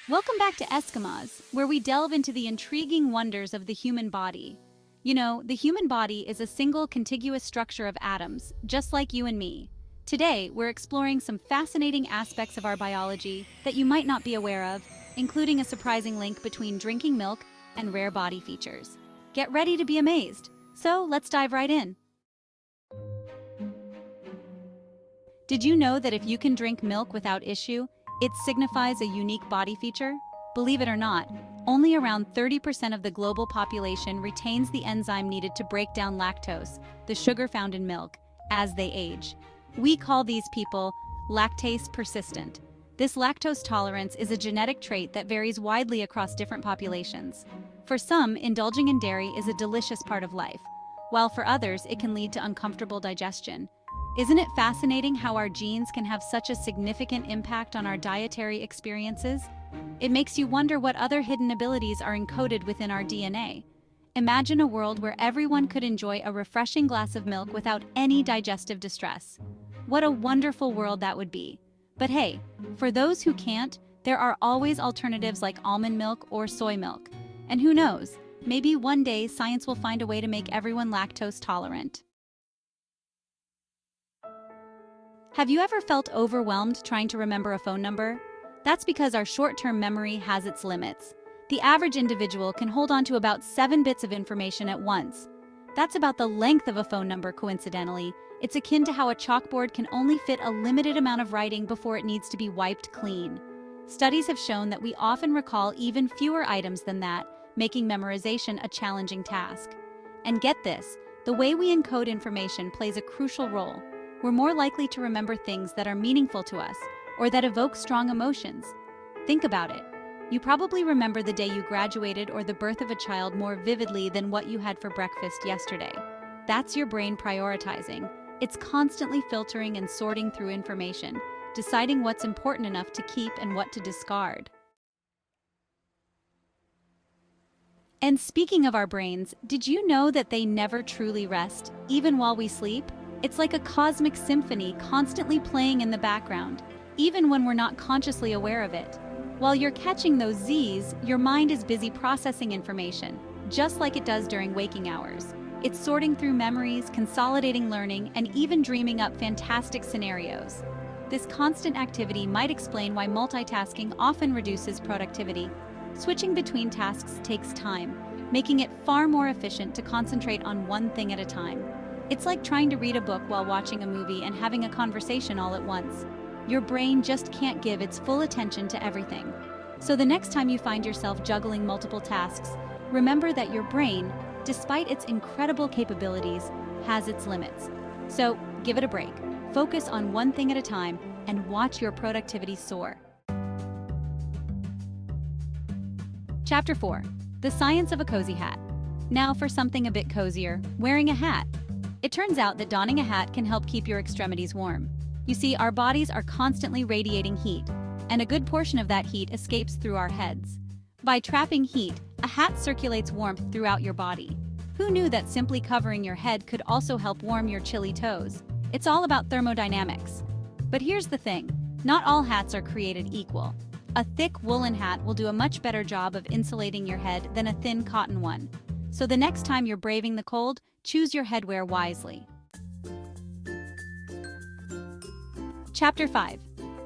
Welcome back to Eskimos, where we delve into the intriguing wonders of the human body. You know, the human body is a single contiguous structure of atoms, just like you and me. Today, we're exploring some fascinating aspects of our biology that you might not be aware of, including a surprising link between drinking milk and rare body features. Get ready to be amazed. So, let's dive right in. Did you know that if you can drink milk without issue, it signifies a unique body feature? Believe it or not, only around 30% of the global population retains the enzyme needed to break down lactose, the sugar found in milk, as they age. We call these people lactase persistent. This lactose tolerance is a genetic trait that varies widely across different populations. For some, indulging in dairy is a delicious part of life, while for others it can lead to uncomfortable digestion. Isn't it fascinating how our genes can have such a significant impact on our dietary experiences? It makes you wonder what other hidden abilities are encoded within our DNA. Imagine a world where everyone could enjoy a refreshing glass of milk without any digestive distress. What a wonderful world that would be. But hey, for those who can't, there are always alternatives like almond milk or soy milk. And who knows, maybe one day science will find a way to make everyone lactose tolerant. Have you ever felt overwhelmed trying to remember a phone number? That's because our short-term memory has its limits. The average individual can hold on to about 7 bits of information at once. That's about the length of a phone number, coincidentally. It's akin to how a chalkboard can only fit a limited amount of writing before it needs to be wiped clean. Studies have shown that we often recall even fewer items than that, making memorization a challenging task. And get this, the way we encode information plays a crucial role. We're more likely to remember things that are meaningful to us or that evoke strong emotions. Think about it. You probably remember the day you graduated or the birth of a child more vividly than what you had for breakfast yesterday. That's your brain prioritizing. It's constantly filtering and sorting through information, deciding what's important enough to keep and what to discard. And speaking of our brains, did you know that they never truly rest, even while we sleep? It's like a cosmic symphony constantly playing in the background, even when we're not consciously aware of it. While you're catching those Z's, your mind is busy processing information, just like it does during waking hours. It's sorting through memories, consolidating learning, and even dreaming up fantastic scenarios. This constant activity might explain why multitasking often reduces productivity. Switching between tasks takes time, making it far more efficient to concentrate on one thing at a time. It's like trying to read a book while watching a movie and having a conversation all at once. Your brain just can't give its full attention to everything. So the next time you find yourself juggling multiple tasks, remember that your brain, despite its incredible capabilities, has its limits. So give it a break, focus on one thing at a time, and watch your productivity soar. Chapter 4. The Science of a Cozy Hat. Now for something a bit cozier, wearing a hat. It turns out that donning a hat can help keep your extremities warm. You see, our bodies are constantly radiating heat, and a good portion of that heat escapes through our heads. By trapping heat, a hat circulates warmth throughout your body. Who knew that simply covering your head could also help warm your chilly toes? It's all about thermodynamics. But here's the thing, not all hats are created equal. A thick woolen hat will do a much better job of insulating your head than a thin cotton one. So the next time you're braving the cold, choose your headwear wisely. Chapter 5.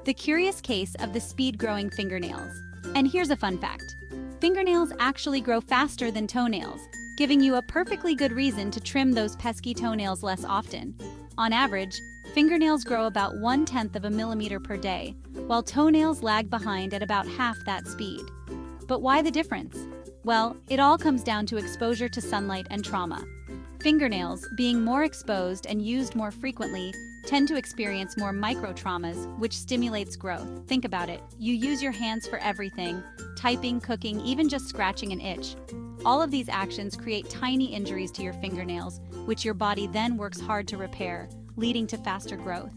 The Curious Case of the Speed-Growing Fingernails. And here's a fun fact. Fingernails actually grow faster than toenails, giving you a perfectly good reason to trim those pesky toenails less often. On average, fingernails grow about 1/10 of a millimeter per day, while toenails lag behind at about half that speed. But why the difference? Well, it all comes down to exposure to sunlight and trauma. Fingernails, being more exposed and used more frequently, tend to experience more micro-traumas, which stimulates growth. Think about it. You use your hands for everything, typing, cooking, even just scratching an itch. All of these actions create tiny injuries to your fingernails, which your body then works hard to repair, leading to faster growth.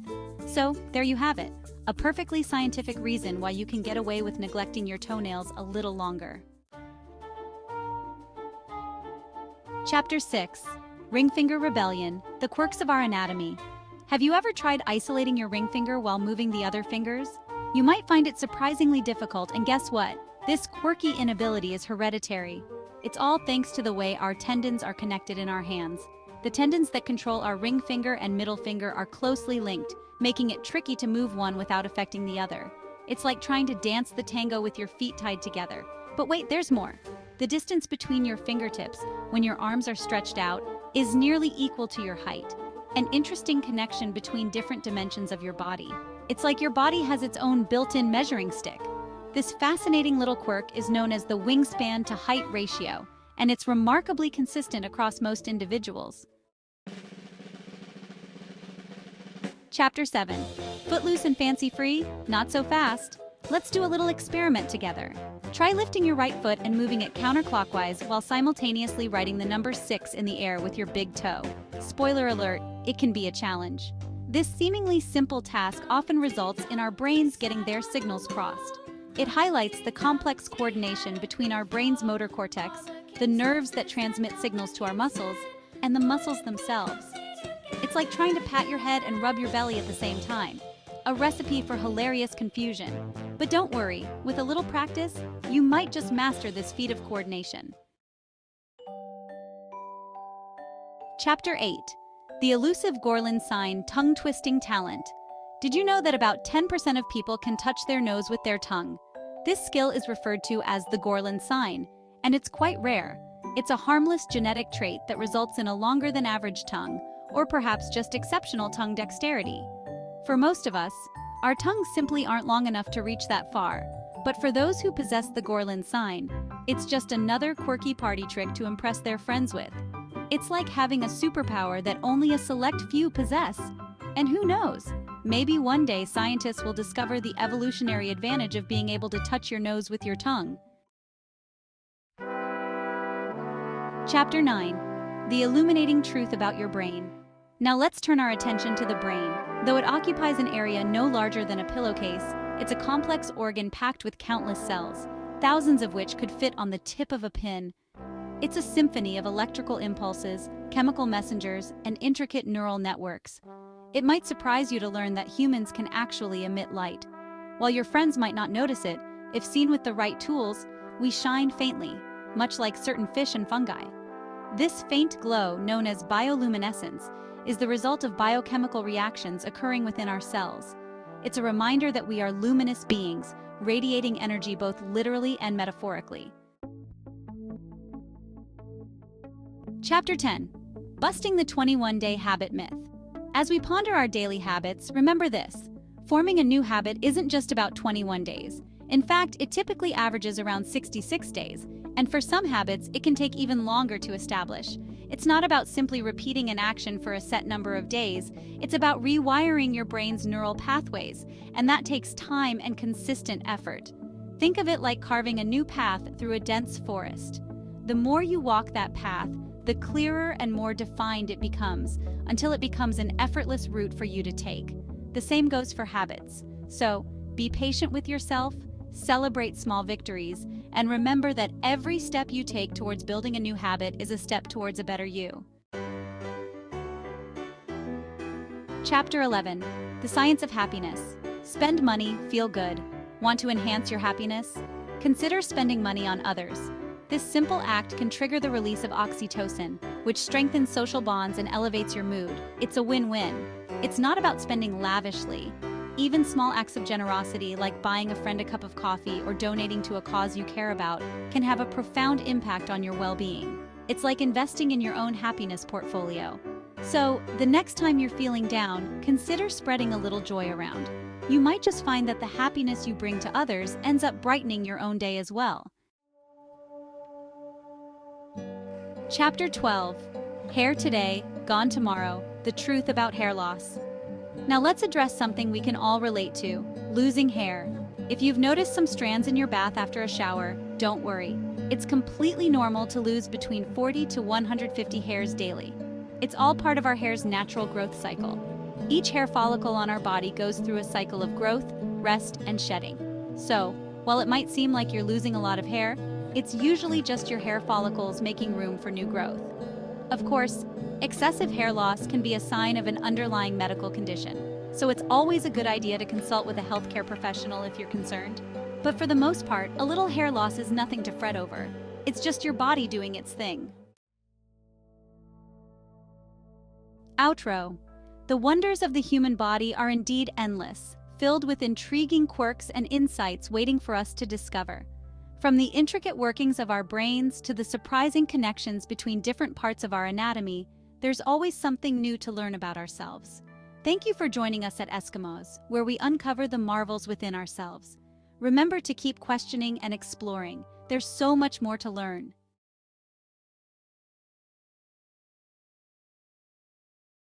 So, there you have it. A perfectly scientific reason why you can get away with neglecting your toenails a little longer. Chapter 6. Ring Finger Rebellion, the Quirks of Our Anatomy. Have you ever tried isolating your ring finger while moving the other fingers? You might find it surprisingly difficult, and guess what? This quirky inability is hereditary. It's all thanks to the way our tendons are connected in our hands. The tendons that control our ring finger and middle finger are closely linked, making it tricky to move one without affecting the other. It's like trying to dance the tango with your feet tied together. But wait, there's more. The distance between your fingertips, when your arms are stretched out, is nearly equal to your height. An interesting connection between different dimensions of your body. It's like your body has its own built-in measuring stick. This fascinating little quirk is known as the wingspan to height ratio, and it's remarkably consistent across most individuals. Chapter 7. Footloose and fancy-free? Not so fast. Let's do a little experiment together. Try lifting your right foot and moving it counterclockwise while simultaneously writing the number 6 in the air with your big toe. Spoiler alert, it can be a challenge. This seemingly simple task often results in our brains getting their signals crossed. It highlights the complex coordination between our brain's motor cortex, the nerves that transmit signals to our muscles, and the muscles themselves. It's like trying to pat your head and rub your belly at the same time. A recipe for hilarious confusion. But don't worry, with a little practice, you might just master this feat of coordination. Chapter 8. The elusive Gorlin sign tongue-twisting talent. Did you know that about 10% of people can touch their nose with their tongue? This skill is referred to as the Gorlin sign, and it's quite rare. It's a harmless genetic trait that results in a longer than average tongue, or perhaps just exceptional tongue dexterity. For most of us, our tongues simply aren't long enough to reach that far. But for those who possess the Gorlin sign, it's just another quirky party trick to impress their friends with. It's like having a superpower that only a select few possess. And who knows? Maybe one day scientists will discover the evolutionary advantage of being able to touch your nose with your tongue. Chapter 9. The illuminating truth about your brain. Now let's turn our attention to the brain. Though it occupies an area no larger than a pillowcase, it's a complex organ packed with countless cells, thousands of which could fit on the tip of a pin. It's a symphony of electrical impulses, chemical messengers, and intricate neural networks. It might surprise you to learn that humans can actually emit light. While your friends might not notice it, if seen with the right tools, we shine faintly, much like certain fish and fungi. This faint glow, known as bioluminescence, is the result of biochemical reactions occurring within our cells. It's a reminder that we are luminous beings, radiating energy both literally and metaphorically. Chapter 10. Busting the 21-day habit myth. As we ponder our daily habits, remember this. Forming a new habit isn't just about 21 days. In fact, it typically averages around 66 days, and for some habits, it can take even longer to establish. It's not about simply repeating an action for a set number of days. It's about rewiring your brain's neural pathways, and that takes time and consistent effort. Think of it like carving a new path through a dense forest. The more you walk that path, the clearer and more defined it becomes, until it becomes an effortless route for you to take. The same goes for habits. So, be patient with yourself, celebrate small victories, and remember that every step you take towards building a new habit is a step towards a better you. Chapter 11. The Science of Happiness. Spend money, feel good. Want to enhance your happiness? Consider spending money on others. This simple act can trigger the release of oxytocin, which strengthens social bonds and elevates your mood. It's a win-win. It's not about spending lavishly. Even small acts of generosity, like buying a friend a cup of coffee or donating to a cause you care about, can have a profound impact on your well-being. It's like investing in your own happiness portfolio. So, the next time you're feeling down, consider spreading a little joy around. You might just find that the happiness you bring to others ends up brightening your own day as well. Chapter 12. Hair today, gone tomorrow. The truth about hair loss. Now let's address something we can all relate to: losing hair. If you've noticed some strands in your bath after a shower, don't worry. It's completely normal to lose between 40 to 150 hairs daily. It's all part of our hair's natural growth cycle. Each hair follicle on our body goes through a cycle of growth, rest, and shedding. So, while it might seem like you're losing a lot of hair, it's usually just your hair follicles making room for new growth. Of course, excessive hair loss can be a sign of an underlying medical condition, so it's always a good idea to consult with a healthcare professional if you're concerned. But for the most part, a little hair loss is nothing to fret over. It's just your body doing its thing. Outro. The wonders of the human body are indeed endless, filled with intriguing quirks and insights waiting for us to discover. From the intricate workings of our brains to the surprising connections between different parts of our anatomy, there's always something new to learn about ourselves. Thank you for joining us at Eskimos, where we uncover the marvels within ourselves. Remember to keep questioning and exploring. There's so much more to learn.